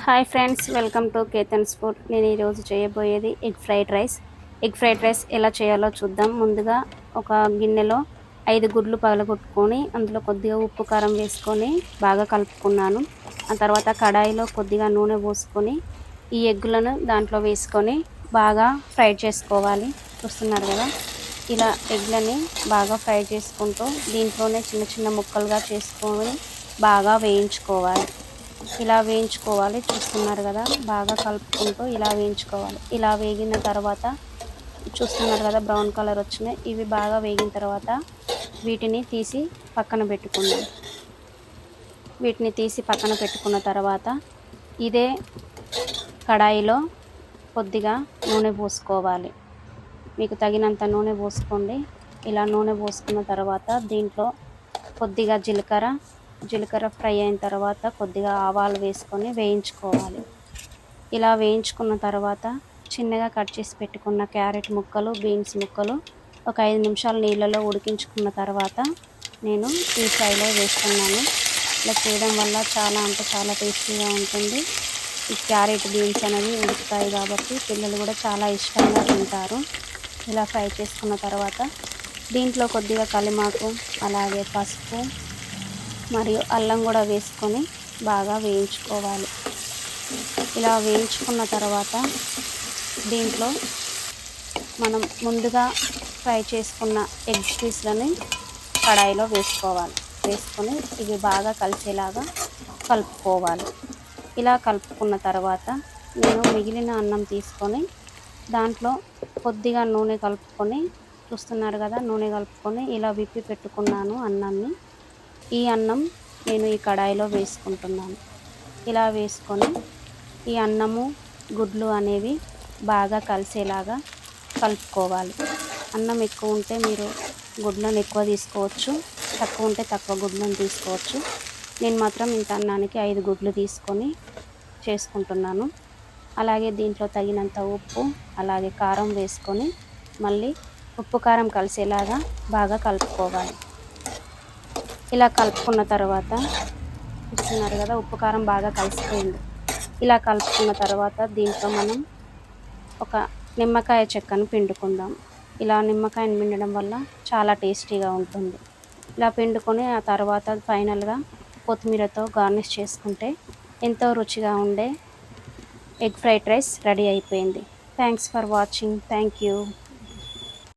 Hi friends, welcome to Ketan's food. నేను ఈరోజు చేయబోయేది ఎగ్ ఫ్రైడ్ రైస్ ఎలా చేయాలో చూద్దాం. ముందుగా ఒక గిన్నెలో 5 గుడ్లు పగలగొట్టుకొని అందులో కొద్దిగా ఉప్పు కారం వేసుకొని బాగా కలుపుకున్నాను. ఆ తర్వాత కడాయిలో కొద్దిగా నూనె పోసుకొని ఈ ఎగ్గులను దాంట్లో వేసుకొని బాగా ఫ్రై చేసుకోవాలి. చూస్తున్నారు కదా, ఇలా ఎగ్లని బాగా ఫ్రై చేసుకుంటూ దీంట్లోనే చిన్న చిన్న ముక్కలుగా చేసుకొని బాగా వేయించుకోవాలి. ఇలా వేయించుకోవాలి. చూస్తున్నారు కదా, బాగా కలుపుకుంటూ ఇలా వేయించుకోవాలి. ఇలా వేగిన తర్వాత చూస్తున్నారు కదా, బ్రౌన్ కలర్ వచ్చినాయి. ఇవి బాగా వేగిన తర్వాత వీటిని తీసి పక్కన పెట్టుకుందాం. పెట్టుకున్న తర్వాత ఇదే కడాయిలో కొద్దిగా నూనె పోసుకోవాలి. మీకు తగినంత నూనె పోసుకోండి. ఇలా నూనె పోసుకున్న తర్వాత దీంట్లో కొద్దిగా జీలకర్ర ఫ్రై అయిన తర్వాత కొద్దిగా ఆవాలు వేసుకొని వేయించుకోవాలి. ఇలా వేయించుకున్న తర్వాత చిన్నగా కట్ చేసి పెట్టుకున్న క్యారెట్ ముక్కలు, బీన్స్ ముక్కలు ఒక 5 నిమిషాలు నీళ్ళలో ఉడికించుకున్న తర్వాత నేను ఈ ఫ్రైలో వేస్తున్నాను. ఇలా చేయడం వల్ల చాలా టేస్టీగా ఉంటుంది. ఈ క్యారెట్, బీన్స్ అనేవి ఉడుకుతాయి కాబట్టి పిల్లలు కూడా చాలా ఇష్టంగా తింటారు. ఇలా ఫ్రై చేసుకున్న తర్వాత దీంట్లో కొద్దిగా కలిమాకు, అలాగే పసుపు మరియు అల్లం కూడా వేసుకొని బాగా వేయించుకోవాలి. ఇలా వేయించుకున్న తర్వాత దీంట్లో మనం ముందుగా ఫ్రై చేసుకున్న ఎగ్ పీస్లని కడాయిలో వేసుకొని ఇవి బాగా కలిసేలాగా కలుపుకోవాలి. ఇలా కలుపుకున్న తర్వాత నేను మిగిలిన అన్నం తీసుకొని దాంట్లో కొద్దిగా నూనె కలుపుకొని, చూస్తున్నారు కదా, నూనె కలుపుకొని ఇలా విప్పి పెట్టుకున్నాను అన్నాన్ని. ఈ అన్నం నేను ఈ కడాయిలో వేసుకుంటున్నాను. ఇలా వేసుకొని ఈ అన్నము, గుడ్లు అనేవి బాగా కలిసేలాగా కలుపుకోవాలి. అన్నం ఎక్కువ ఉంటే మీరు గుడ్లను ఎక్కువ తీసుకోవచ్చు, తక్కువ ఉంటే తక్కువ గుడ్లను తీసుకోవచ్చు. నేను మాత్రం ఇంత అన్నానికి 5 గుడ్లు తీసుకొని చేసుకుంటున్నాను. అలాగే దీంట్లో తగినంత ఉప్పు, అలాగే కారం వేసుకొని మళ్ళీ ఉప్పు కారం కలిసేలాగా బాగా కలుపుకోవాలి. ఇలా కలుపుకున్న తర్వాత చూస్తున్నారు కదా, ఉప్పు కారం బాగా కలిసిపోయింది. ఇలా కలుపుకున్న తర్వాత దీంట్లో మనం ఒక నిమ్మకాయ చెక్కను పిండుకుందాం. ఇలా నిమ్మకాయను పిండడం వల్ల చాలా టేస్టీగా ఉంటుంది. ఇలా పిండుకొని ఆ తర్వాత ఫైనల్గా కొత్తిమీరతో గార్నిష్ చేసుకుంటే ఎంతో రుచిగా ఉండే ఎగ్ ఫ్రైడ్ రైస్ రెడీ అయిపోయింది. Thanks for watching. Thank you.